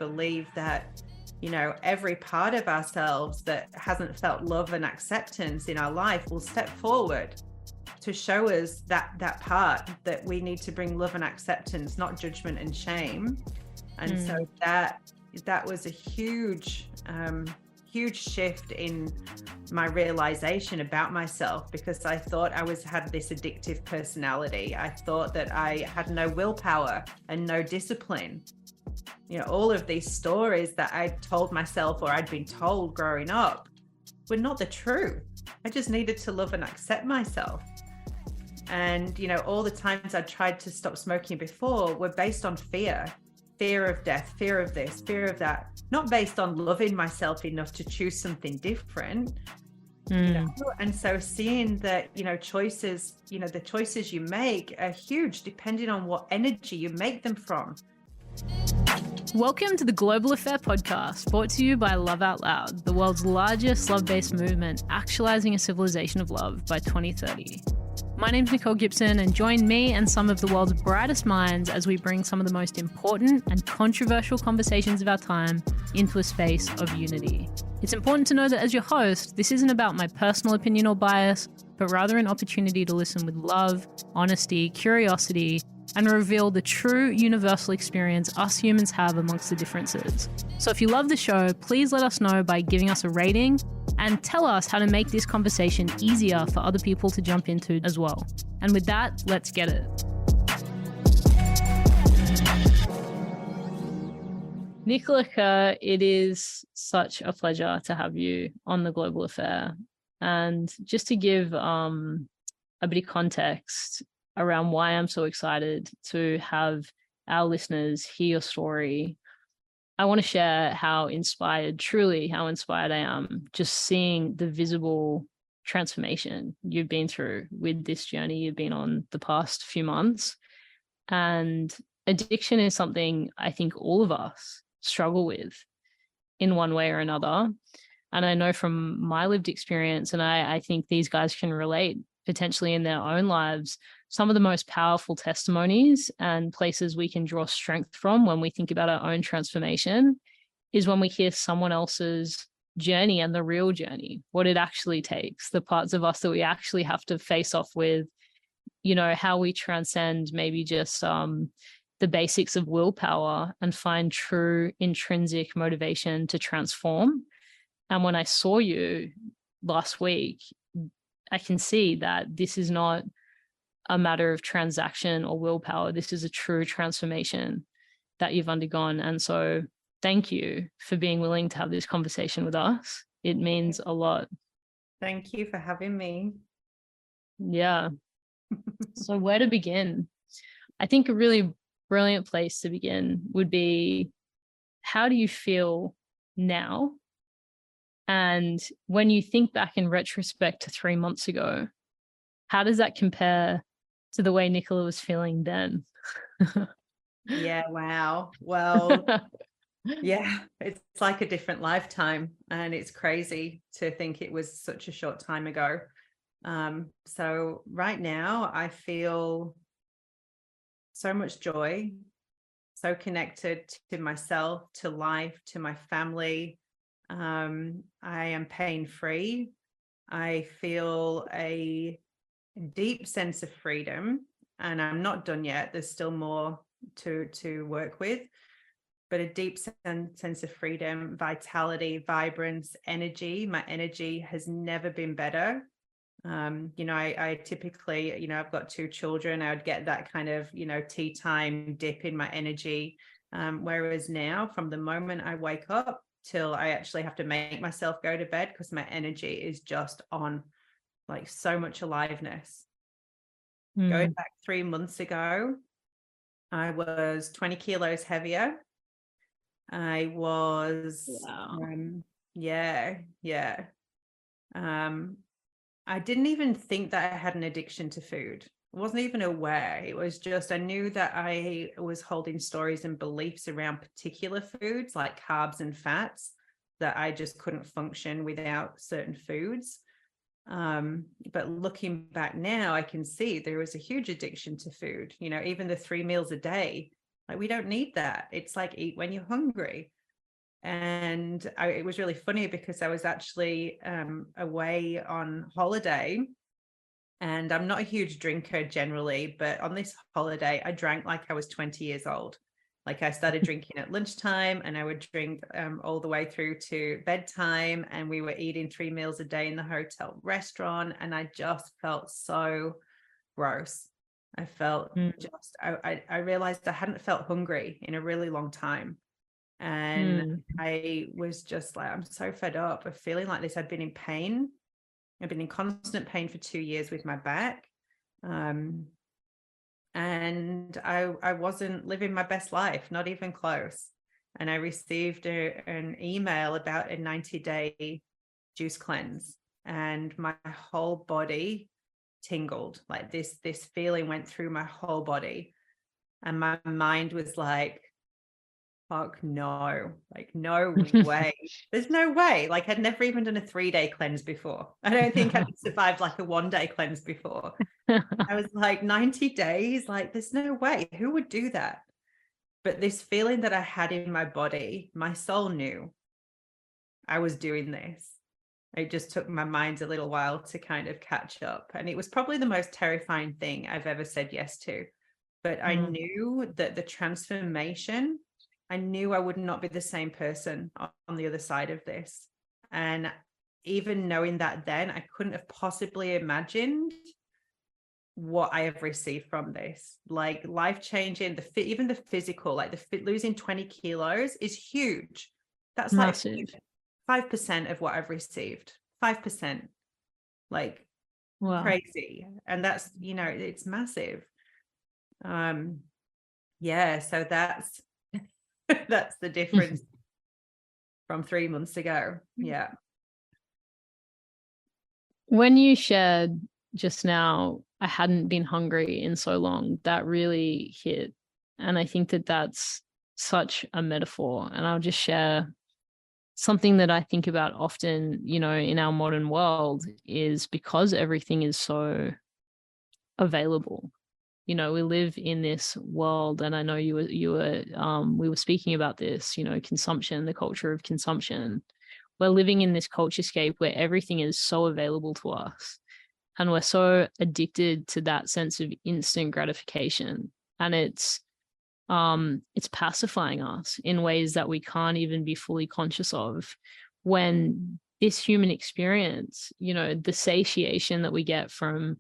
believe that, every part of ourselves that hasn't felt love and acceptance in our life will step forward to show us that part that we need to bring love and acceptance, not judgment and shame. And so that was a huge shift in my realization about myself, because I thought I had this addictive personality. I thought that I had no willpower and no discipline. All of these stories that I told myself or I'd been told growing up were not the truth. I just needed to love and accept myself. And, all the times I tried to stop smoking before were based on fear of death, fear of this, fear of that, not based on loving myself enough to choose something different. And so seeing that, choices, the choices you make are huge depending on what energy you make them from. Welcome to the Global Affair podcast, brought to you by Love Out Loud, the world's largest love-based movement, actualizing a civilization of love by 2030. My name's Nicole Gibson, and join me and some of the world's brightest minds as we bring some of the most important and controversial conversations of our time into a space of unity. It's important to know that as your host, this isn't about my personal opinion or bias, but rather an opportunity to listen with love, honesty, curiosity, and reveal the true universal experience us humans have amongst the differences. So if you love the show, please let us know by giving us a rating and tell us how to make this conversation easier for other people to jump into as well. And with that, let's get it. Nicola Kerr, it is such a pleasure to have you on the Global Affair. And just to give a bit of context around why I'm so excited to have our listeners hear your story, I want to share truly how inspired I am just seeing the visible transformation you've been through with this journey you've been on the past few months. And addiction is something I think all of us struggle with in one way or another. And I know from my lived experience, and I think these guys can relate potentially in their own lives, some of the most powerful testimonies and places we can draw strength from when we think about our own transformation is when we hear someone else's journey and the real journey, what it actually takes, the parts of us that we actually have to face off with, how we transcend maybe just the basics of willpower and find true intrinsic motivation to transform. And when I saw you last week, I can see that this is not a matter of transaction or willpower. This is a true transformation that you've undergone. And so thank you for being willing to have this conversation with us. It means a lot. Thank you for having me. Yeah. So where to begin? I think a really brilliant place to begin would be, how do you feel now? And when you think back in retrospect to 3 months ago, how does that compare to the way Nicola was feeling then? Yeah, wow. Well, yeah, it's like a different lifetime, and it's crazy to think it was such a short time ago. So right now I feel so much joy, so connected to myself, to life, to my family. I am pain-free. I feel a deep sense of freedom, and I'm not done yet. There's still more to work with, but a deep sense of freedom, vitality, vibrance, energy. My energy has never been better. I typically, I've got 2 children. I would get that kind of, tea time dip in my energy. Whereas now, from the moment I wake up till I actually have to make myself go to bed, because my energy is just on, like, so much aliveness. Going back 3 months ago, I was 20 kilos heavier. I was, I didn't even think that I had an addiction to food. I wasn't even aware. It was just, I knew that I was holding stories and beliefs around particular foods like carbs and fats, that I just couldn't function without certain foods. But looking back now, I can see there was a huge addiction to food. Even the 3 meals a day, Like, we don't need that. It's like, eat when you're hungry. And it was really funny because I was actually away on holiday, and I'm not a huge drinker generally, but on this holiday, I drank like I was 20 years old. Like, I started drinking at lunchtime, and I would drink all the way through to bedtime. And we were eating 3 meals a day in the hotel restaurant. And I just felt so gross. I felt just, I realized I hadn't felt hungry in a really long time. And I was just like, I'm so fed up of feeling like this. I've been in pain. I've been in constant pain for 2 years with my back. And I wasn't living my best life, not even close. And I received an email about a 90-day juice cleanse, and my whole body tingled. Like, this feeling went through my whole body. And my mind was like, fuck no, like, no way. There's no way. Like, I'd never even done a 3-day cleanse before. I don't think I'd survived like a 1-day cleanse before. I was like, 90 days, like, there's no way. Who would do that? But this feeling that I had in my body, my soul knew I was doing this. It just took my mind a little while to kind of catch up. And it was probably the most terrifying thing I've ever said yes to. But I knew that the transformation, I knew I would not be the same person on the other side of this. And even knowing that then, I couldn't have possibly imagined what I have received from this. Like, life-changing, even the physical, like losing 20 kilos is huge. That's massive. Like 5% of what I've received. 5%. Like, wow. Crazy. And that's, it's massive. Yeah, so that's that's the difference from 3 months ago. Yeah. When you shared just now, I hadn't been hungry in so long, that really hit. And I think that that's such a metaphor. And I'll just share something that I think about often, in our modern world, is because everything is so available. We live in this world, and I know we were speaking about this, consumption, the culture of consumption. We're living in this culturescape where everything is so available to us, and we're so addicted to that sense of instant gratification, and it's pacifying us in ways that we can't even be fully conscious of, when this human experience, the satiation that we get from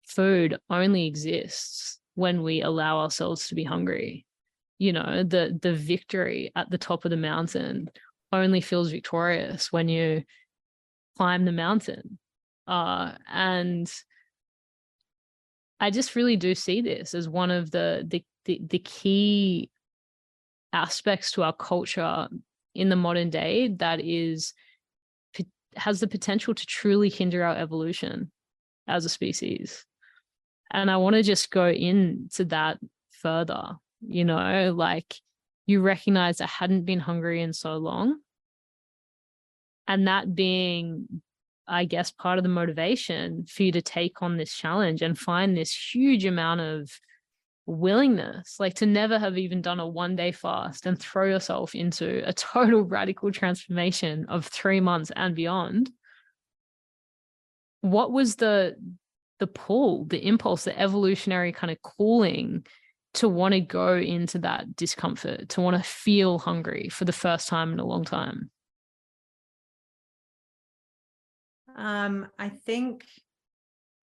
food only exists when we allow ourselves to be hungry. The victory at the top of the mountain only feels victorious when you climb the mountain. And I just really do see this as one of the key aspects to our culture in the modern day that has the potential to truly hinder our evolution as a species. And I want to just go into that further, like, you recognize I hadn't been hungry in so long. And that being, I guess, part of the motivation for you to take on this challenge and find this huge amount of willingness, like to never have even done a 1-day fast and throw yourself into a total radical transformation of 3 months and beyond. What was the pull, the impulse, the evolutionary kind of calling to want to go into that discomfort, to want to feel hungry for the first time in a long time? I think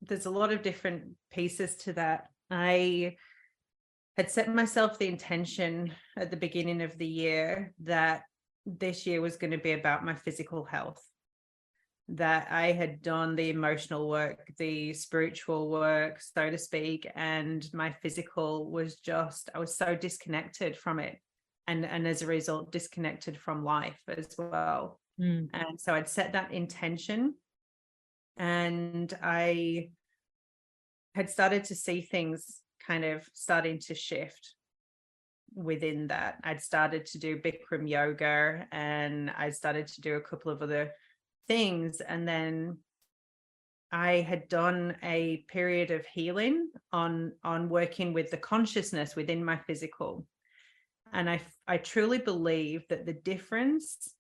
there's a lot of different pieces to that. I had set myself the intention at the beginning of the year that this year was going to be about my physical health, that I had done the emotional work, the spiritual work, so to speak, and my physical was just, I was so disconnected from it. And as a result, disconnected from life as well. And so I'd set that intention, and I had started to see things kind of starting to shift within that. I'd started to do Bikram yoga, and I started to do a couple of other things. And then I had done a period of healing on working with the consciousness within my physical. And I truly believe that the difference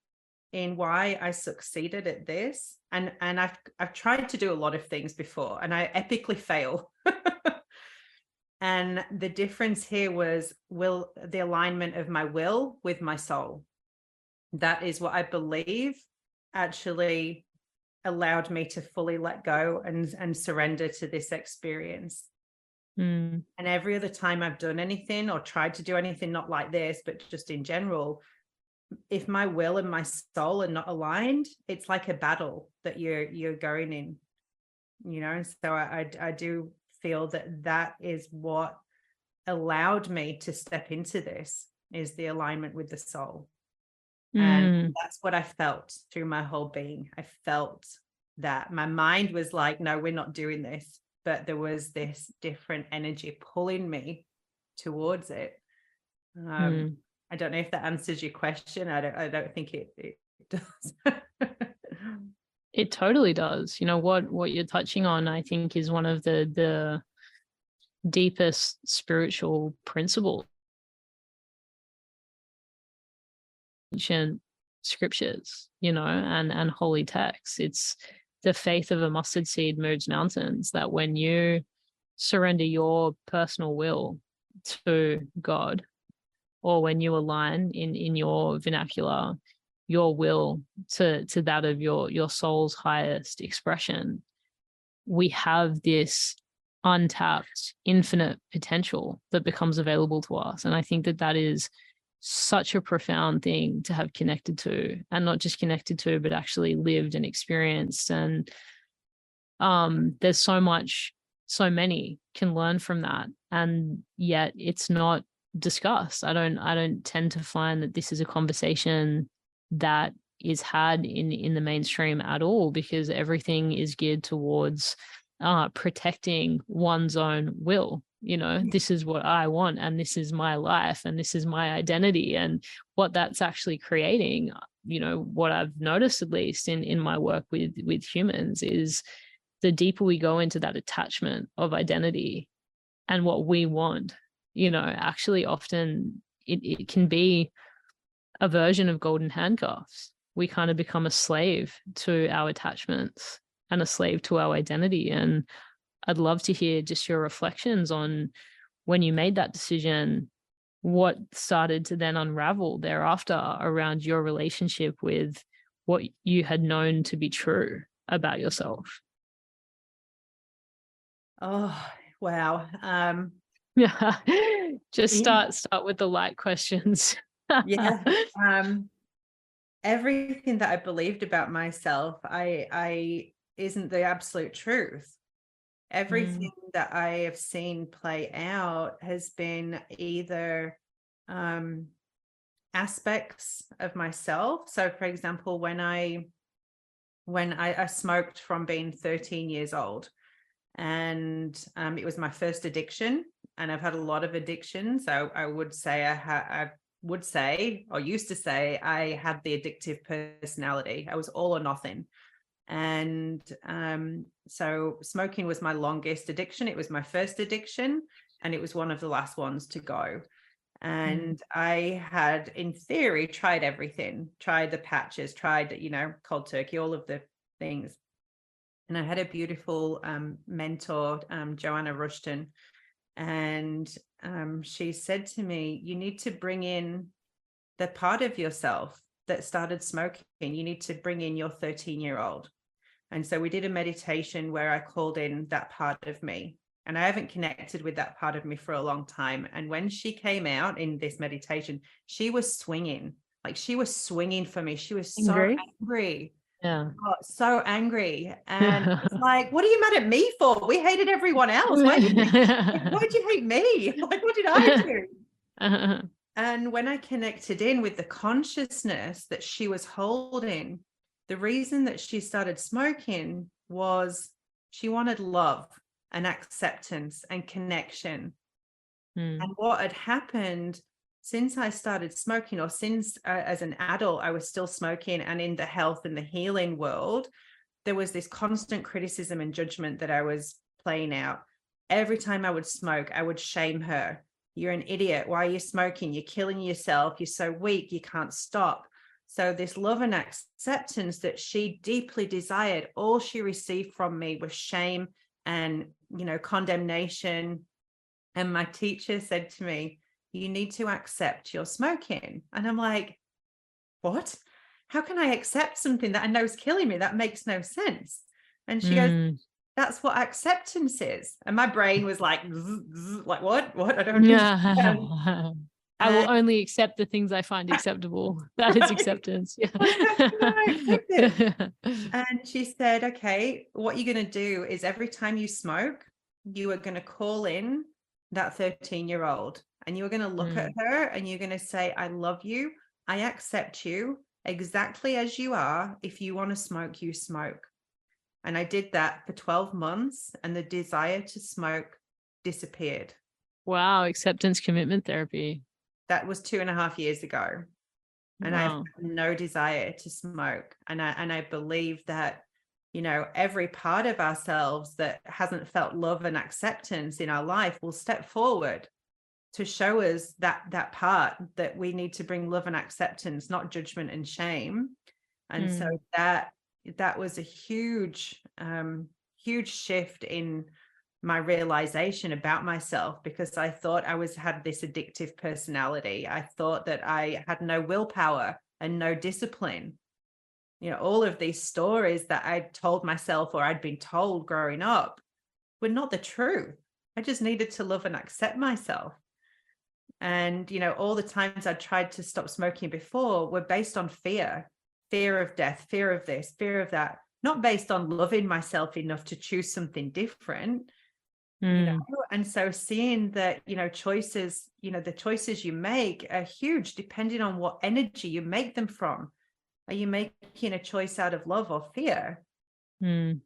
in why I succeeded at this, and I've tried to do a lot of things before and I epically fail. And the difference here was the alignment of my will with my soul. That is what I believe actually allowed me to fully let go and surrender to this experience. Mm. And every other time I've done anything or tried to do anything, not like this, but just in general, if my will and my soul are not aligned, it's like a battle that you're going in, so I do feel that is what allowed me to step into this, is the alignment with the soul. And that's what I felt through my whole being. I felt that my mind was like, no, we're not doing this, but there was this different energy pulling me towards it. I don't know if that answers your question. I don't think it does. It totally does. What you're touching on, I think, is one of the deepest spiritual principles, ancient scriptures, and holy texts. It's the faith of a mustard seed moves mountains, that when you surrender your personal will to God, or when you align in your vernacular, your will to that of your soul's highest expression, we have this untapped infinite potential that becomes available to us. And I think that is such a profound thing to have connected to, and not just connected to, but actually lived and experienced. And there's so many can learn from that, and yet it's not discussed. I don't tend to find that this is a conversation that is had in the mainstream at all, because everything is geared towards protecting one's own will. This is what I want, and this is my life, and this is my identity. And what that's actually creating, what I've noticed, at least in my work with humans, is the deeper we go into that attachment of identity and what we want, actually often it can be a version of golden handcuffs. We kind of become a slave to our attachments and a slave to our identity. And I'd love to hear just your reflections on when you made that decision, what started to then unravel thereafter around your relationship with what you had known to be true about yourself. Oh, wow. Yeah. Just start with the light questions. Yeah. Everything that I believed about myself, I isn't the absolute truth. Everything that I have seen play out has been either aspects of myself. So for example, when I smoked from being 13 years old, and it was my first addiction, and I've had a lot of addictions. So I would say I used to say I had the addictive personality. I was all or nothing. And so smoking was my longest addiction. It was my first addiction, and it was one of the last ones to go. And I had, in theory, tried everything, tried the patches, tried, cold turkey, all of the things. And I had a beautiful mentor, Joanna Rushton, and she said to me, you need to bring in the part of yourself that started smoking. You need to bring in your 13-year-old. And so we did a meditation where I called in that part of me, and I haven't connected with that part of me for a long time. And when she came out in this meditation, she was swinging, for me. She was so angry. Yeah. Oh, so angry. And it's like, what are you mad at me for? We hated everyone else. Why'd you hate me? Like, what did I do? And when I connected in with the consciousness that she was holding, the reason that she started smoking was she wanted love and acceptance and connection. And what had happened since I started smoking, or since as an adult, I was still smoking, and in the health and the healing world, there was this constant criticism and judgment that I was playing out. Every time I would smoke, I would shame her. You're an idiot. Why are you smoking? You're killing yourself. You're so weak. You can't stop. So this love and acceptance that she deeply desired, all she received from me was shame and, condemnation. And my teacher said to me, you need to accept your smoking. And I'm like, what? How can I accept something that I know is killing me? That makes no sense. And she goes, that's what acceptance is. And my brain was like, like, what? I don't understand. I will only accept the things I find acceptable. That is acceptance. Yeah. I accept it. And she said, okay, what you're going to do is every time you smoke, you are going to call in that 13-year-old and you're going to look at her and you're going to say, I love you. I accept you exactly as you are. If you want to smoke, you smoke. And I did that for 12 months and the desire to smoke disappeared. Wow. Acceptance commitment therapy. That was 2.5 years ago. And I have no desire to smoke. And I believe that, every part of ourselves that hasn't felt love and acceptance in our life will step forward to show us that part that we need to bring love and acceptance, not judgment and shame. And so that was a huge shift in my realization about myself, because I thought I had this addictive personality. I thought that I had no willpower and no discipline. All of these stories that I told myself or I'd been told growing up were not the truth. I just needed to love and accept myself. And, all the times I tried to stop smoking before were based on fear of death, fear of this, fear of that, not based on loving myself enough to choose something different. And so seeing that, choices, the choices you make are huge depending on what energy you make them from. Are you making a choice out of love or fear? And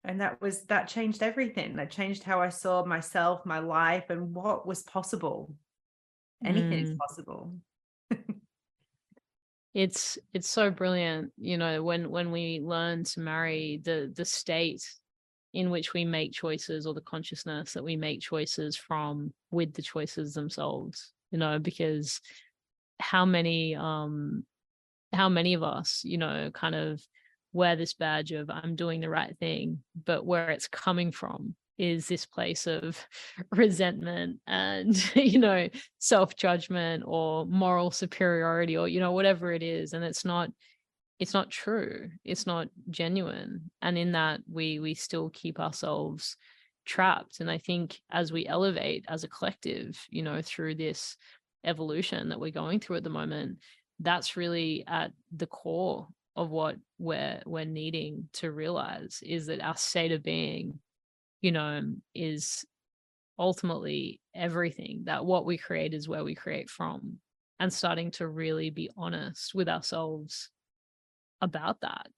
that changed everything. That changed how I saw myself, my life, and what was possible. Anything is possible. It's so brilliant, when we learn to marry the state in which we make choices, or the consciousness that we make choices from, with the choices themselves, because how many of us, kind of wear this badge of I'm doing the right thing, but where it's coming from is this place of resentment and, self-judgment or moral superiority, or, whatever it is. And it's not true. It's not genuine. And in that we still keep ourselves trapped. And I think as we elevate as a collective, through this evolution that we're going through at the moment, that's really at the core of what we're needing to realize, is that our state of being, is ultimately everything, that what we create is where we create from, and starting to really be honest with ourselves about that.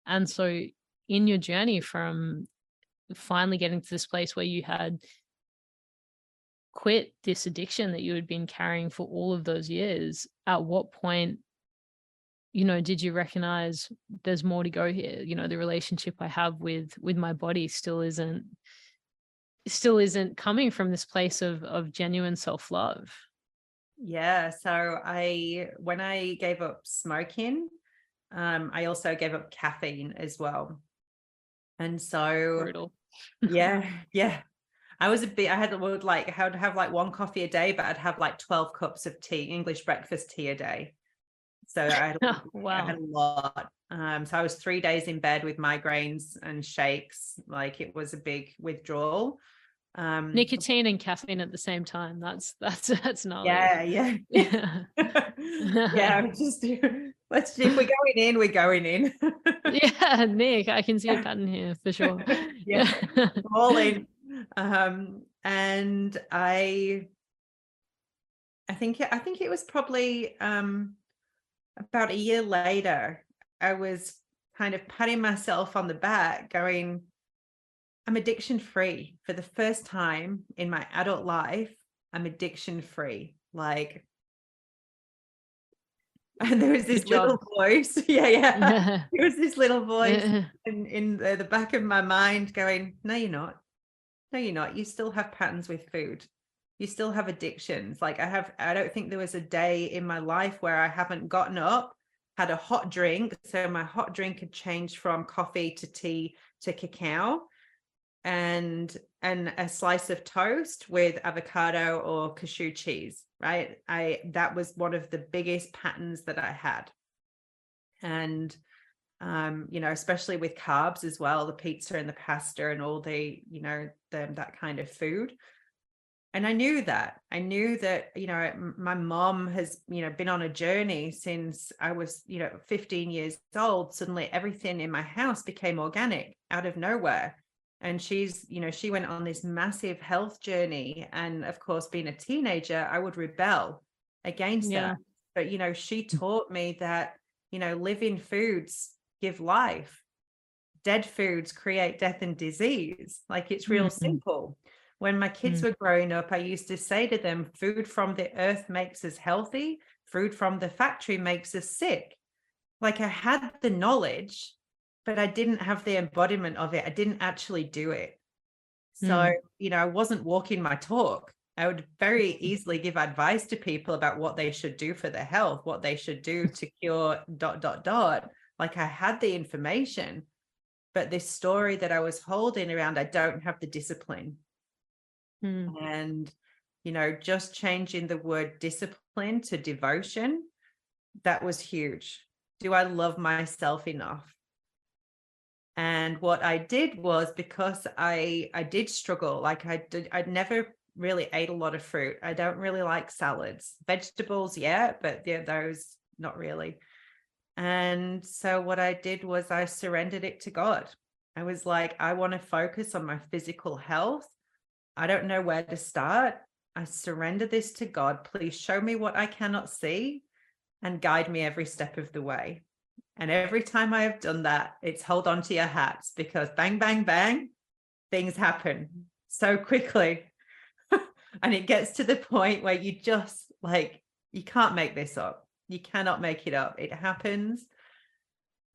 And so in your journey from finally getting to this place where you had quit this addiction that you had been carrying for all of those years, at what point, did you recognize there's more to go here? The relationship I have with my body still isn't coming from this place of genuine self-love. Yeah. So when I gave up smoking, I also gave up caffeine as well. And so Brutal. yeah. I would have like one coffee a day, but I'd have like 12 cups of tea, English breakfast tea a day. So Wow. I had a lot. So I was 3 days in bed with migraines and shakes. Like, it was a big withdrawal. Nicotine and caffeine at the same time. That's gnarly. Yeah. Yeah. Just if we're going in, we're going in. Yeah, Nick, I can see a pattern here for sure. Yeah. All in. And I think it was probably about a year later, I was kind of patting myself on the back going, I'm addiction free. For the first time in my adult life, I'm addiction free. Like, and there was this little voice. Yeah. There was this little voice in the back of my mind going, no, you're not. No, you're not. You still have patterns with food. you still have addictions. Like I don't think there was a day in my life where I haven't gotten up, had a hot drink. So my hot drink had changed from coffee to tea to cacao, and a slice of toast with avocado or cashew cheese, right? That was one of the biggest patterns that I had. And especially with carbs as well, the pizza and the pasta and all the, that kind of food. And I knew that, my mom has, been on a journey since I was, 15 years old. Suddenly everything in my house became organic out of nowhere. And she's, she went on this massive health journey. And of course, being a teenager, I would rebel against that. But, she taught me that, living foods give life. Dead foods create death and disease. Like, it's real simple. When my kids were growing up, I used to say to them, food from the earth makes us healthy. Food from the factory makes us sick. Like, I had the knowledge, but I didn't have the embodiment of it. I didn't actually do it. So, I wasn't walking my talk. I would very easily give advice to people about what they should do for their health, what they should do to cure ... Like, I had the information, but this story that I was holding around, I don't have the discipline. And, just changing the word discipline to devotion, that was huge. Do I love myself enough? And what I did was, because I did struggle, like I'd never really ate a lot of fruit. I don't really like salads, vegetables, yeah, but those not really. And so what I did was I surrendered it to God. I was like, I want to focus on my physical health. I don't know where to start. I surrender this to God. Please show me what I cannot see and guide me every step of the way. And every time I have done that, it's hold on to your hats, because bang, bang, bang, things happen so quickly. And it gets to the point where you just, like, you can't make this up. You cannot make it up. It happens.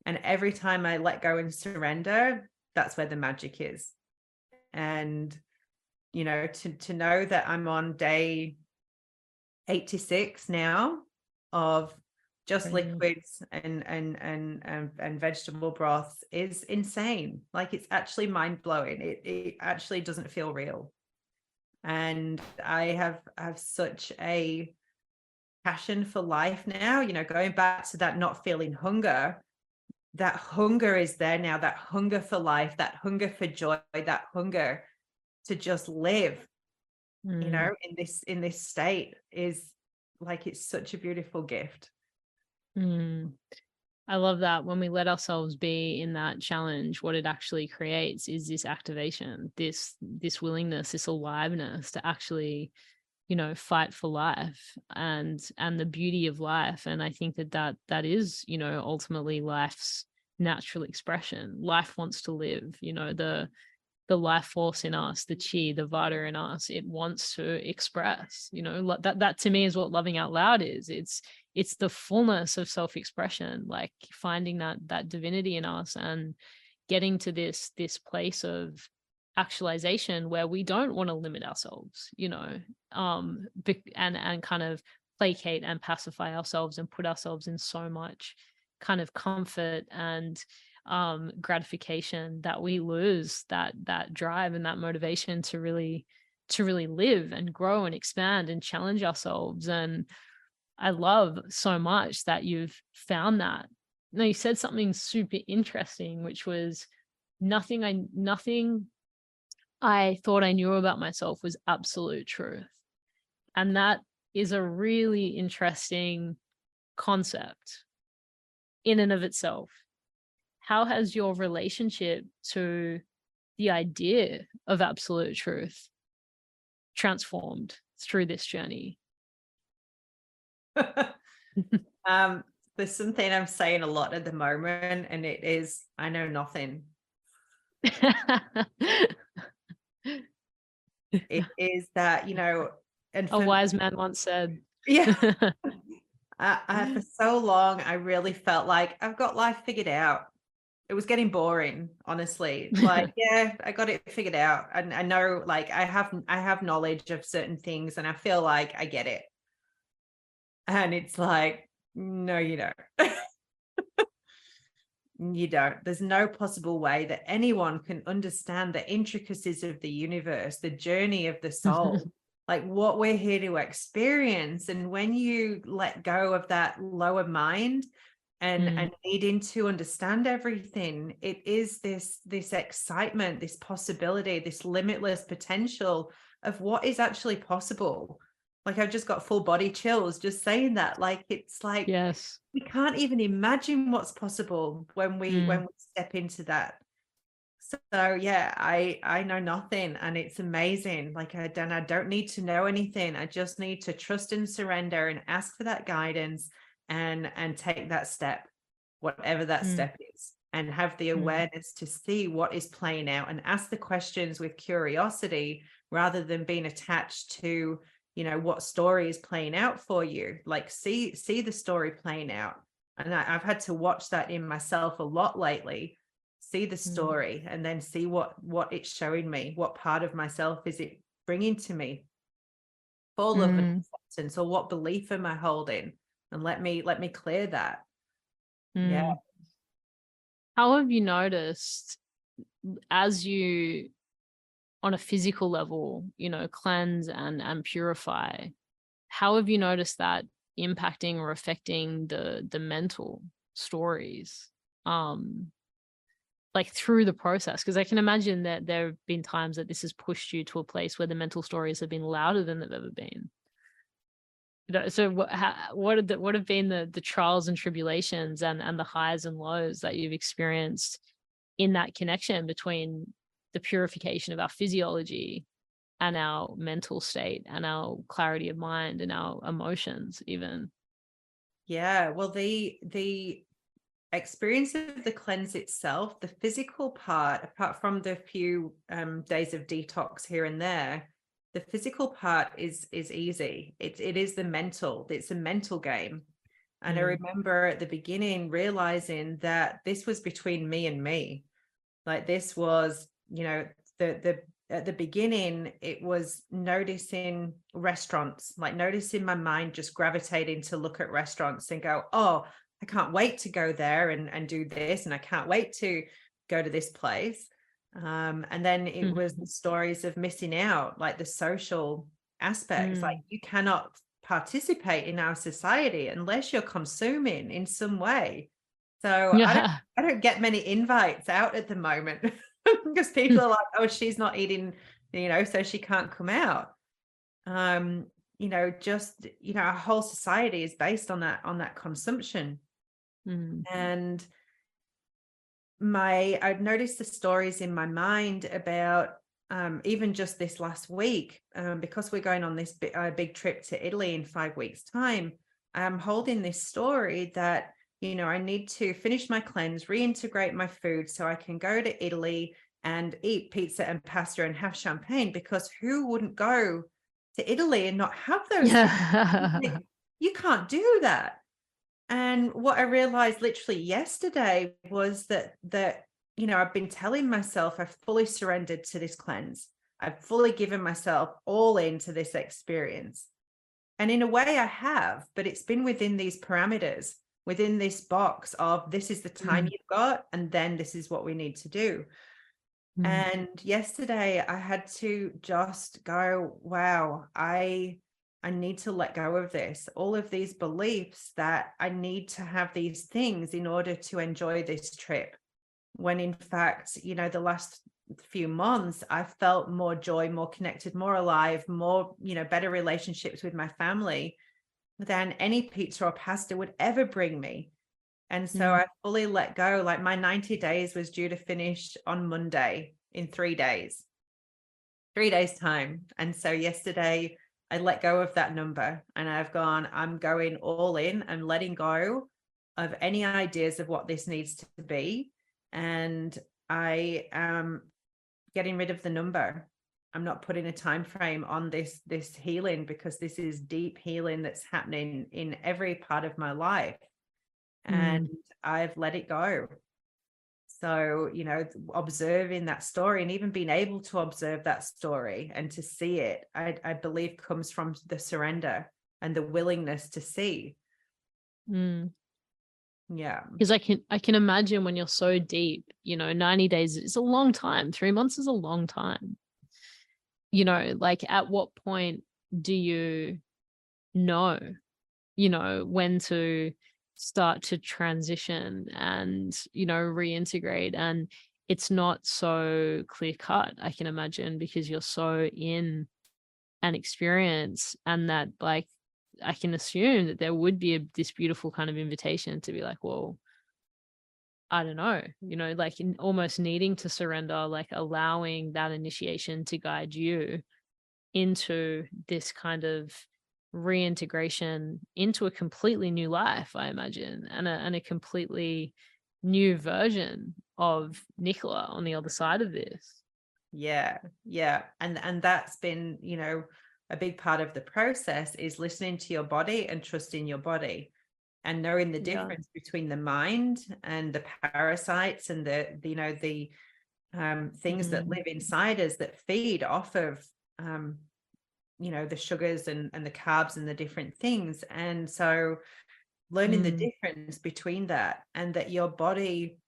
And every time I let go and surrender, that's where the magic is. And, to know that I'm on day 86 now of just liquids and vegetable broths is insane. Like, it's actually mind blowing. It actually doesn't feel real. And I have such a passion for life now, going back to that not feeling hunger. That hunger is there now, that hunger for life, that hunger for joy, that hunger to just live, in this state is like, it's such a beautiful gift. I love that. When we let ourselves be in that challenge, what it actually creates is this activation, this willingness, this aliveness to actually, fight for life and the beauty of life. And I think that is, ultimately life's natural expression. Life wants to live, the life force in us, the chi, the vata in us, it wants to express, that to me is what loving out loud is. It's the fullness of self-expression, like finding that divinity in us and getting to this place of actualization where we don't want to limit ourselves, and kind of placate and pacify ourselves and put ourselves in so much kind of comfort and gratification that we lose that drive and that motivation to really live and grow and expand and challenge ourselves. And I love so much that you've found that. Now, you said something super interesting, which was nothing I thought I knew about myself was absolute truth. And that is a really interesting concept in and of itself. How has your relationship to the idea of absolute truth transformed through this journey? There's something I'm saying a lot at the moment, and it is, I know nothing. It is that, and a wise man once said. Yeah. For so long, I really felt like I've got life figured out. it was getting boring, honestly. Like, yeah, I got it figured out. And I know, like, I have knowledge of certain things, and I feel like I get it. And it's like, no, you don't. You don't. There's no possible way that anyone can understand the intricacies of the universe, the journey of the soul, like what we're here to experience. And when you let go of that lower mind and needing to understand everything, it is this excitement, this possibility, this limitless potential of what is actually possible. Like, I've just got full body chills just saying that. Like, it's like, Yes. we can't even imagine what's possible when we step into that. So yeah, I know nothing, and it's amazing. Like, I don't need to know anything. I just need to trust and surrender and ask for that guidance and take that step, whatever that step is, and have the awareness to see what is playing out and ask the questions with curiosity rather than being attached to, you know, what story is playing out for you. Like, see the story playing out. And I've had to watch that in myself a lot lately. See the story and then see what it's showing me. What part of myself is it bringing to me? Full of acceptance, or what belief am I holding? And let me clear that. Yeah. How have you noticed, as you, on a physical level, you know, cleanse and purify, how have you noticed that impacting or affecting the mental stories, like through the process? Because I can imagine that there have been times that this has pushed you to a place where the mental stories have been louder than they've ever been. So what have been the trials and tribulations and the highs and lows that you've experienced in that connection between the purification of our physiology and our mental state and our clarity of mind and our emotions even? Yeah. Well, the experience of the cleanse itself, the physical part, apart from the few days of detox here and there, the physical part is easy. It is the mental. It's a mental game. And I remember at the beginning realizing that this was between me and me. Like, this was, you know, the at the beginning, it was noticing restaurants, like noticing my mind just gravitating to look at restaurants and go, oh, I can't wait to go there and do this. And I can't wait to go to this place. And then it was the stories of missing out, like the social aspects. Like, you cannot participate in our society unless you're consuming in some way. So Yeah. I don't get many invites out at the moment because people are like, oh, she's not eating, you know, so she can't come out. You know, just, you know, our whole society is based on that consumption. And I've noticed the stories in my mind about even just this last week, because we're going on this big trip to Italy in 5 weeks' time. I'm holding this story that, you know, I need to finish my cleanse, reintegrate my food so I can go to Italy and eat pizza and pasta and have champagne, because who wouldn't go to Italy and not have those things? You can't do that. And what I realized literally yesterday was that, you know, I've been telling myself I've fully surrendered to this cleanse. I've fully given myself all into this experience. And in a way I have, but it's been within these parameters, within this box of, this is the time you've got, and then this is what we need to do. And yesterday I had to just go, wow, I need to let go of this, all of these beliefs that I need to have these things in order to enjoy this trip. When in fact, you know, the last few months, I felt more joy, more connected, more alive, more, you know, better relationships with my family than any pizza or pasta would ever bring me. And so I fully let go. Like, my 90 days was due to finish on Monday in 3 days, 3 days time. And so yesterday I let go of that number, and I've gone, I'm going all in. I'm letting go of any ideas of what this needs to be. And I am getting rid of the number. I'm not putting a time frame on this healing, because this is deep healing that's happening in every part of my life. And I've let it go. So, observing that story and even being able to observe that story and to see it, I believe comes from the surrender and the willingness to see. Yeah. Because I can imagine when you're so deep, 90 days is a long time. 3 months is a long time. Like at what point do you know, when to start to transition and, reintegrate? And it's not so clear cut, I can imagine, because you're so in an experience, and that, like, I can assume that there would be this beautiful kind of invitation to be like, well, I don't know, like almost needing to surrender, like allowing that initiation to guide you into this kind of reintegration into a completely new life, I imagine, and a completely new version of Nicola on the other side of this. Yeah. Yeah. And that's been, a big part of the process is listening to your body and trusting your body and knowing the Yeah. difference between the mind and the parasites and the things that live inside us that feed off of the sugars and the carbs and the different things. And so learning the difference between that, and that your body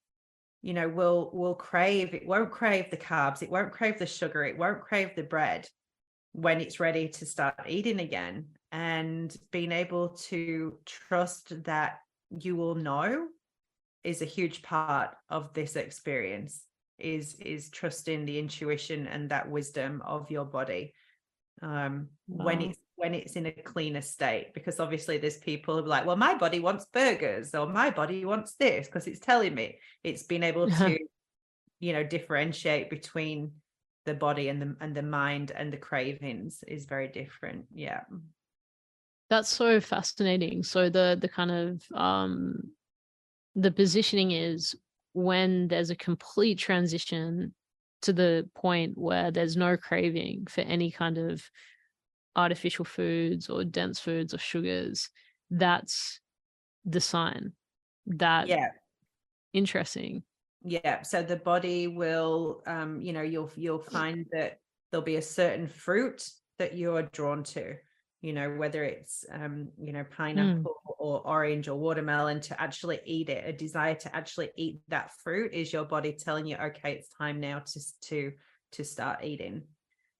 will crave, it won't crave the carbs, it won't crave the sugar, it won't crave the bread when it's ready to start eating again. And being able to trust that you will know is a huge part of this experience, is trusting the intuition and that wisdom of your body when it's in a cleaner state. Because obviously there's people who are like, well, my body wants burgers, or my body wants this, because it's telling me. It's being able to differentiate between the body and the mind, and the cravings is very different. Yeah. That's so fascinating. So the kind of the positioning is when there's a complete transition to the point where there's no craving for any kind of artificial foods or dense foods or sugars, that's the sign. That Yeah. interesting. Yeah. So the body will you'll find that there'll be a certain fruit that you're drawn to, whether it's pineapple or orange or watermelon, to actually eat it. A desire to actually eat that fruit is your body telling you, okay, it's time now to start eating.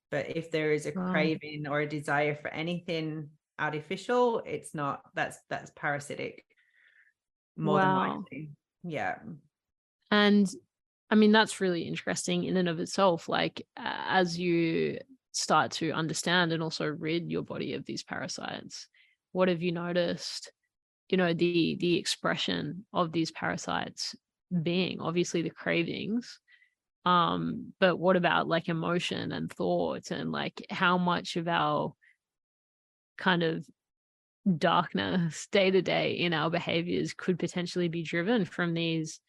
But if there is a craving or a desire for anything artificial, it's not. That's parasitic, more than likely. Yeah. And I mean, that's really interesting in and of itself. Like, as you start to understand and also rid your body of these parasites, what have you noticed, the expression of these parasites being? Obviously the cravings, but what about like emotion and thought, and like how much of our kind of darkness day to day in our behaviors could potentially be driven from these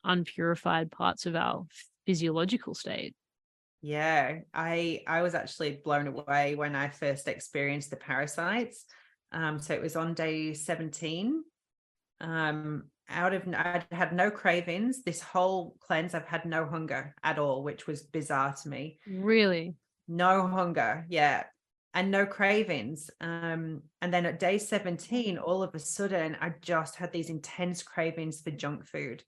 unpurified parts of our physiological state? Yeah, I was actually blown away when I first experienced the parasites. So it was on day 17. I'd had no cravings. This whole cleanse, I've had no hunger at all, which was bizarre to me. Really? No hunger, yeah, and no cravings. And then at day 17, all of a sudden, I just had these intense cravings for junk food.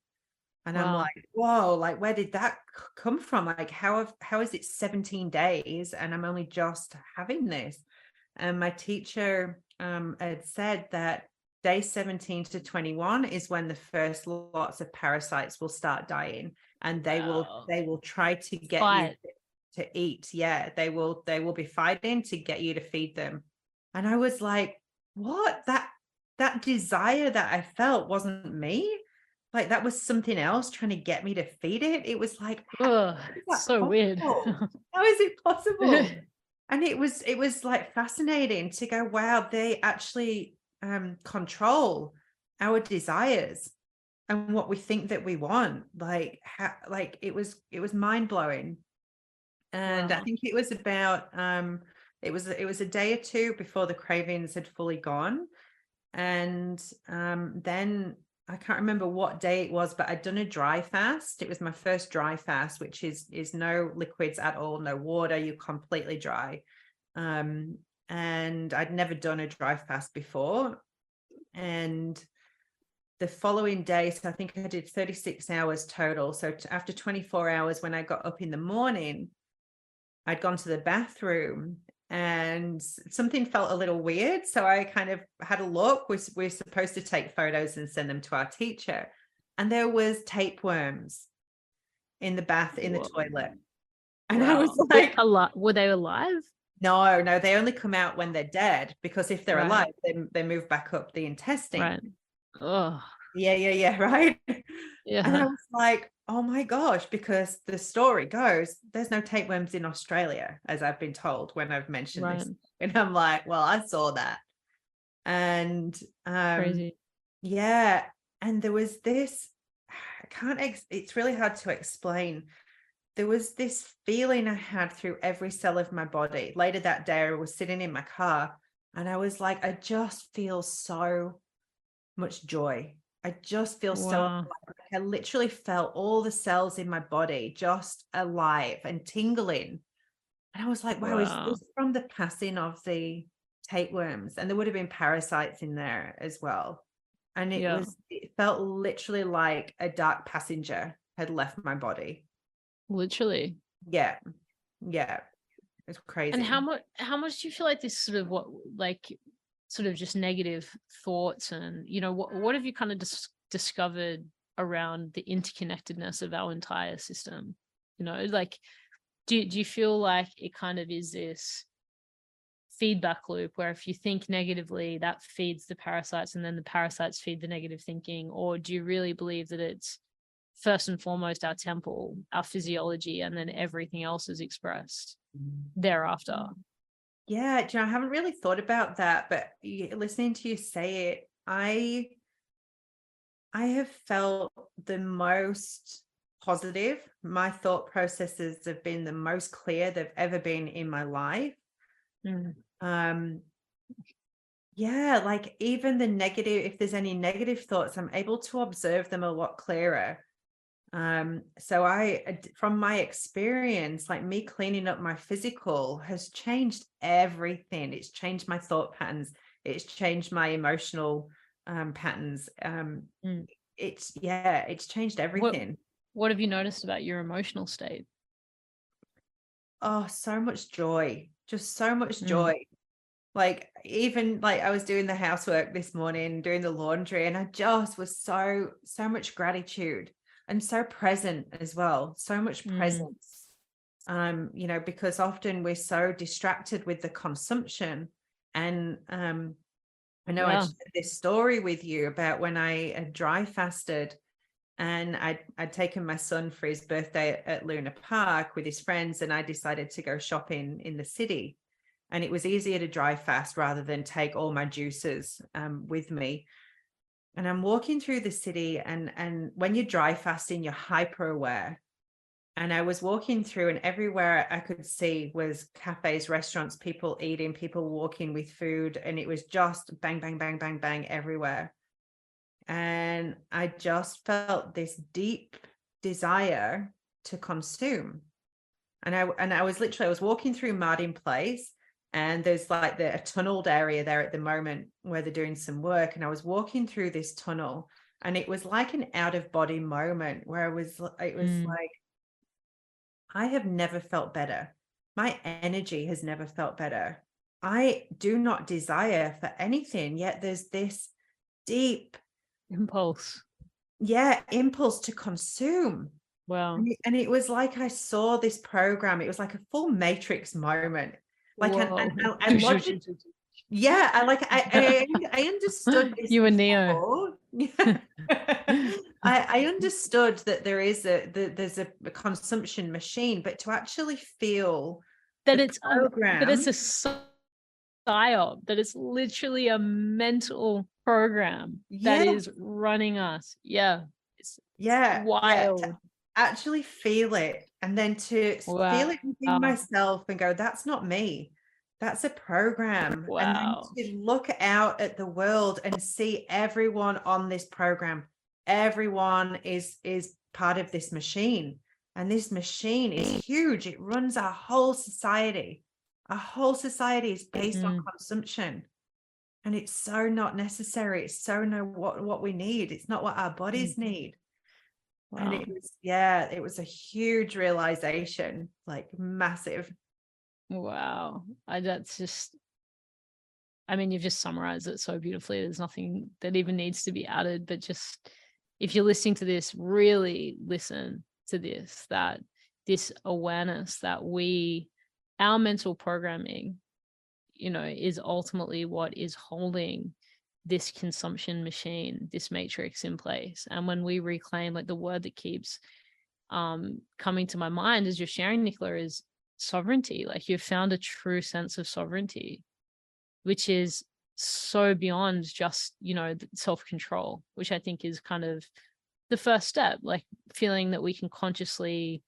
And I'm like, whoa, like, where did that come from? Like, how is it 17 days and I'm only just having this? And my teacher had said that day 17 to 21 is when the first lots of parasites will start dying, and they will try to get you to eat. Yeah, they will be fighting to get you to feed them. And I was like, what? That desire that I felt wasn't me. Like, that was something else trying to get me to feed it. It was like, how is that so weird. How is it possible? And it was like fascinating to go, wow, they actually control our desires and what we think that we want. Like, it was mind blowing. And I think it was about it was a day or two before the cravings had fully gone. And then I can't remember what day it was, but I'd done a dry fast. It was my first dry fast, which is no liquids at all, no water, you're completely dry. And I'd never done a dry fast before. And the following day, so I think I did 36 hours total. So after 24 hours, when I got up in the morning, I'd gone to the bathroom and something felt a little weird. So I kind of had a look. We're supposed to take photos and send them to our teacher. And there was tapeworms in the bath, in the Whoa. toilet. And I Wow. was like, were they alive? no, they only come out when they're dead, because if they're Right. alive, they move back up the intestine. Right. Oh, Yeah, right. yeah. And I was like, oh my gosh, because the story goes, there's no tapeworms in Australia, as I've been told when I've mentioned Right. this. And I'm like, well, I saw that. And Crazy. yeah. And there was this, it's really hard to explain. There was this feeling I had through every cell of my body. Later that day, I was sitting in my car and I was like, I just feel so much joy. I just feel so alive. I literally felt all the cells in my body just alive and tingling. And I was like, wow, is this from the passing of the tapeworms? And there would have been parasites in there as well. And it felt literally like a dark passenger had left my body. Literally. Yeah. It's crazy. And how much do you feel like this sort of just negative thoughts, and what have you kind of discovered around the interconnectedness of our entire system? Like, do you feel like it kind of is this feedback loop where if you think negatively, that feeds the parasites, and then the parasites feed the negative thinking? Or do you really believe that it's first and foremost our temple, our physiology, and then everything else is expressed thereafter? Yeah, I haven't really thought about that, but listening to you say it, I have felt the most positive. My thought processes have been the most clear they've ever been in my life. Yeah, like even the negative, if there's any negative thoughts, I'm able to observe them a lot clearer. So from my experience, like me cleaning up my physical has changed everything. It's changed my thought patterns. It's changed my emotional patterns. It's changed everything. What have you noticed about your emotional state? Oh, so much joy, just so much joy. Like even like I was doing the housework this morning, doing the laundry, and I just was so much gratitude. And so present as well, so much presence, because often we're so distracted with the consumption. And I know I shared this story with you about when I dry fasted, and I'd taken my son for his birthday at Luna Park with his friends, and I decided to go shopping in the city. And it was easier to dry fast rather than take all my juices with me. And I'm walking through the city, and when you're dry fasting, you're hyper aware. And I was walking through, and everywhere I could see was cafes, restaurants, people eating, people walking with food. And it was just bang, bang, bang, bang, bang everywhere. And I just felt this deep desire to consume. And I was walking through Martin Place, and there's like a tunneled area there at the moment where they're doing some work. And I was walking through this tunnel, and it was like an out of body moment where it was like, I have never felt better. My energy has never felt better. I do not desire for anything, yet there's this deep impulse to consume. Wow. And it was like I saw this program. It was like a full Matrix moment. Like I understood this. You and Neo. I understood that there's a consumption machine, but to actually feel that it's a psyop, that it's literally a mental program that is running us. It's wild. To actually feel it, and then to feel it within myself and go, that's not me, that's a program. And then to look out at the world and see everyone on this program everyone is part of this machine, and this machine is huge. It runs our whole society. Our whole society is based on consumption, and it's so not necessary. It's so not what we need. It's not what our bodies need. Wow. And it was a huge realization, like massive. Wow. That's just, I mean, you've just summarized it so beautifully. There's nothing that even needs to be added, but just if you're listening to this, really listen to this, that this awareness that our mental programming, is ultimately what is holding this consumption machine, this matrix in place. And when we reclaim, like, the word that keeps coming to my mind as you're sharing, Nicola, is sovereignty. Like, you've found a true sense of sovereignty, which is so beyond just, self-control, which I think is kind of the first step, like feeling that we can consciously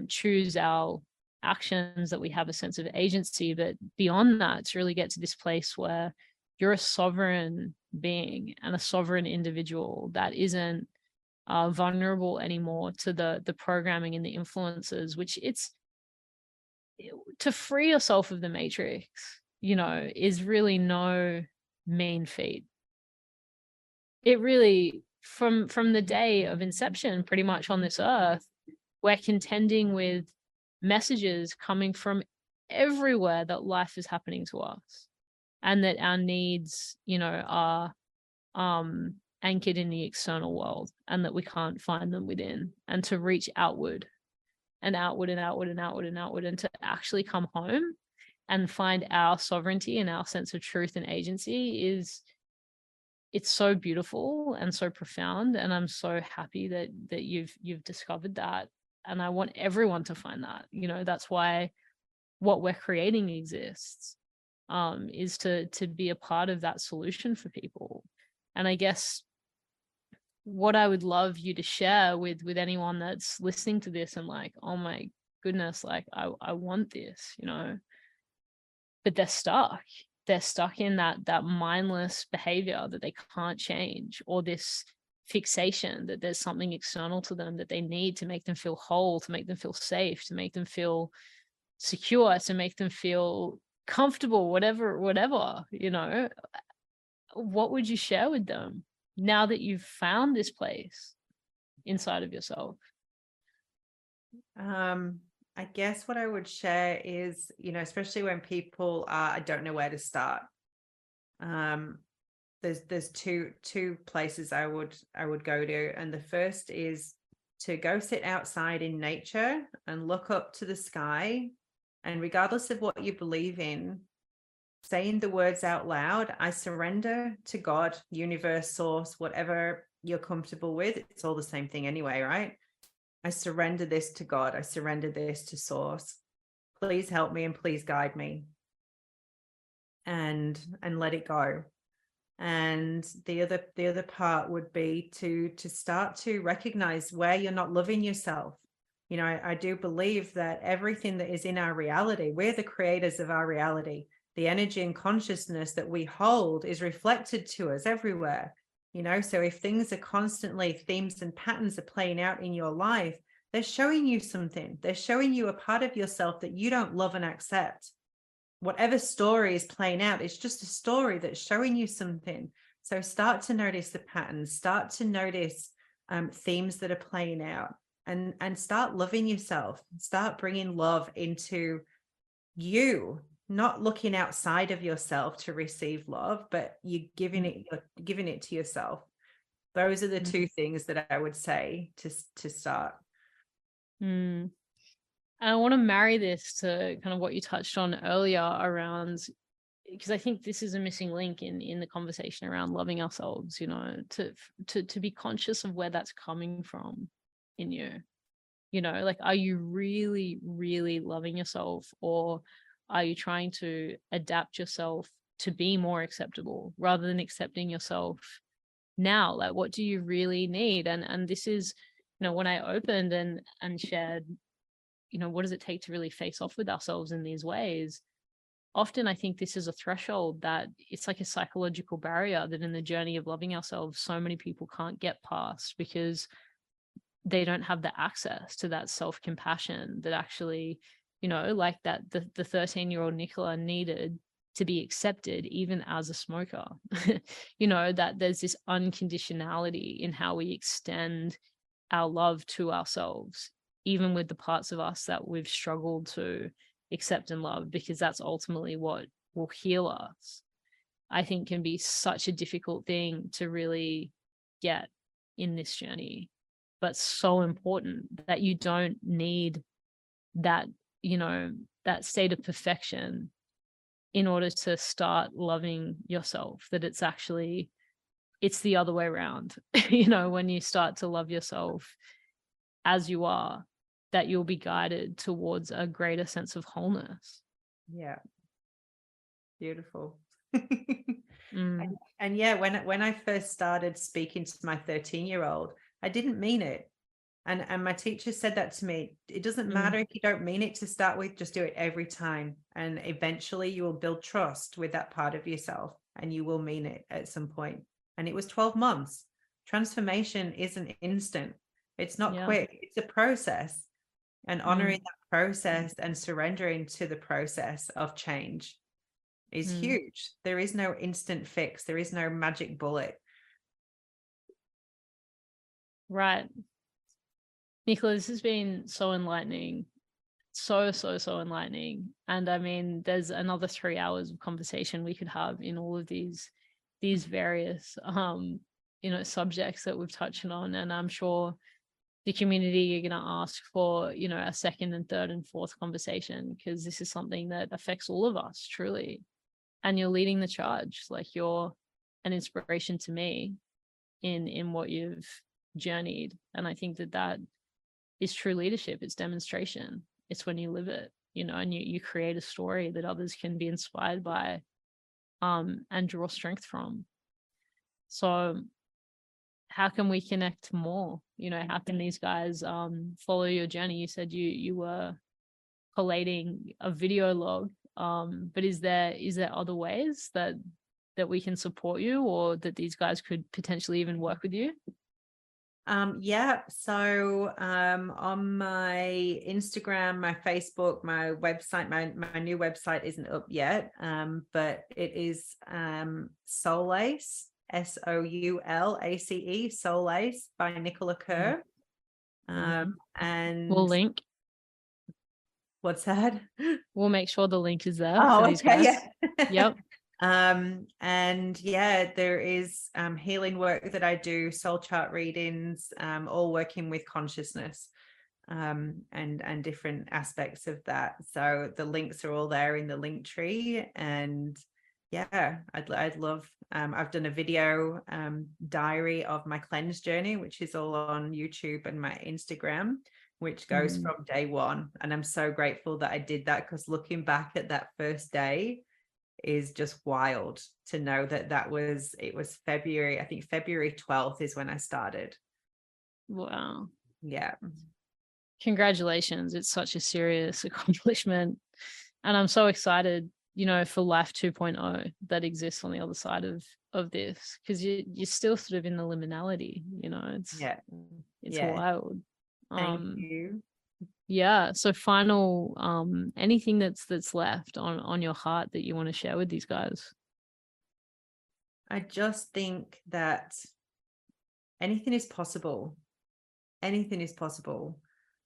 choose our actions, that we have a sense of agency. But beyond that, to really get to this place where you're a sovereign being and a sovereign individual that isn't vulnerable anymore to the programming and the influences, which to free yourself of the matrix, is really no mean feat. It really, from the day of inception, pretty much on this earth, we're contending with messages coming from everywhere that life is happening to us, and that our needs, are anchored in the external world, and that we can't find them within, and to reach outward and outward and outward and outward and outward, and to actually come home and find our sovereignty and our sense of truth and agency it's so beautiful and so profound. And I'm so happy that you've discovered that. And I want everyone to find that. That's why what we're creating exists, is to be a part of that solution for people. And I guess what I would love you to share with anyone that's listening to this and like, oh my goodness, like I want this, but they're stuck in that mindless behavior that they can't change, or this fixation that there's something external to them that they need to make them feel whole, to make them feel safe, to make them feel secure, to make them feel comfortable, whatever, what would you share with them now that you've found this place inside of yourself? I guess what I would share is, especially when people I don't know where to start. There's two places I would go to, and the first is to go sit outside in nature and look up to the sky, and regardless of what you believe in, saying the words out loud, I surrender to God, universe, source, whatever you're comfortable with. It's all the same thing anyway, right? I surrender this to God. I surrender this to source. Please help me and please guide me. And let it go. And the other part would be to start to recognize where you're not loving yourself. I do believe that everything that is in our reality, we're the creators of our reality. The energy and consciousness that we hold is reflected to us everywhere. So if things are constantly, themes and patterns are playing out in your life, they're showing you something. They're showing you a part of yourself that you don't love and accept. Whatever story is playing out, it's just a story that's showing you something. So start to notice the patterns, start to notice themes that are playing out, and start loving yourself. Start bringing love into you, not looking outside of yourself to receive love, but you're giving it to yourself. Those are the two things that I would say to start. And I want to marry this to kind of what you touched on earlier around, because I think this is a missing link in the conversation around loving ourselves, to be conscious of where that's coming from in you. Like, are you really, really loving yourself, or are you trying to adapt yourself to be more acceptable rather than accepting yourself now? Like, what do you really need? And this is, when I opened and shared, what does it take to really face off with ourselves in these ways? often I think this is a threshold that it's like a psychological barrier that in the journey of loving ourselves, so many people can't get past because they don't have the access to that self-compassion that actually, like that the 13-year-old Nicola needed to be accepted even as a smoker. That there's this unconditionality in how we extend our love to ourselves, even with the parts of us that we've struggled to accept and love, because that's ultimately what will heal us. I think can be such a difficult thing to really get in this journey, but so important that you don't need that, that state of perfection in order to start loving yourself, that it's the other way around. When you start to love yourself as you are, that you'll be guided towards a greater sense of wholeness. Yeah. Beautiful. Mm. And yeah, when I first started speaking to my 13-year-old, I didn't mean it. And my teacher said that to me. It doesn't matter if you don't mean it to start with, just do it every time. And eventually you will build trust with that part of yourself and you will mean it at some point. And it was 12 months. Transformation isn't instant. It's not quick. It's a process. And honoring that process and surrendering to the process of change is huge. There is no instant fix. There is no magic bullet. Right. Nicola, this has been so enlightening. So enlightening. And I mean, there's another 3 hours of conversation we could have in all of these various subjects that we've touched on. And I'm sure the community are going to ask for, a second and third and fourth conversation, because this is something that affects all of us, truly. And you're leading the charge. Like, you're an inspiration to me in what you've journeyed. And I think that is true leadership. It's demonstration. It's when you live it, and you create a story that others can be inspired by, and draw strength from. So how can we connect more? How can these guys follow your journey? You said you were collating a video log, but is there other ways that we can support you, or that these guys could potentially even work with you? Yeah. So on my Instagram, my Facebook, my website, my new website isn't up yet, but it is Soulace, SOULACE, Soulace by Nicola Kerr. And we'll link. What's that? We'll make sure the link is there. Oh, for these okay. guys. Yeah. Yep. And yeah, there is healing work that I do, soul chart readings, all working with consciousness, and different aspects of that. So the links are all there in the link tree. And yeah, I'd love, I've done a video diary of my cleanse journey, which is all on YouTube and my Instagram, which goes from day one. And I'm so grateful that I did that, because looking back at that first day is just wild to know that it was February, I think February 12th is when I started. Wow. Yeah. Congratulations. It's such a serious accomplishment. And I'm so excited, for Life 2.0 that exists on the other side of this, because you're still sort of in the liminality, it's wild. Thank you. Yeah. So final, anything that's left on your heart that you want to share with these guys? I just think that anything is possible. Anything is possible.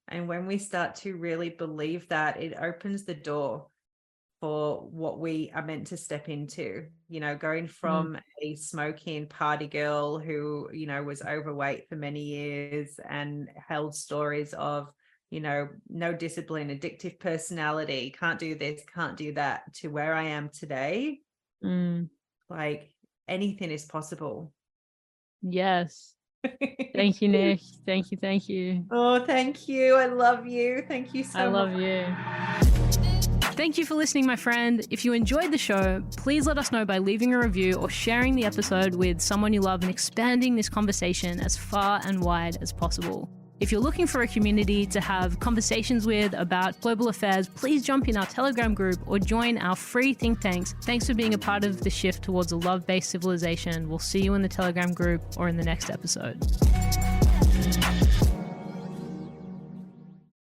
And when we start to really believe that, it opens the door for what we are meant to step into, going from a smoking party girl who, was overweight for many years and held stories of, no discipline, addictive personality, can't do this, can't do that, to where I am today. Like, anything is possible. Yes. Thank you, Nick. Thank you. Oh, thank you. I love you. Thank you so much. I love you. Thank you for listening, my friend. If you enjoyed the show, please let us know by leaving a review or sharing the episode with someone you love and expanding this conversation as far and wide as possible. If you're looking for a community to have conversations with about global affairs, please jump in our Telegram group or join our free think tanks. Thanks for being a part of the shift towards a love-based civilization. We'll see you in the Telegram group or in the next episode.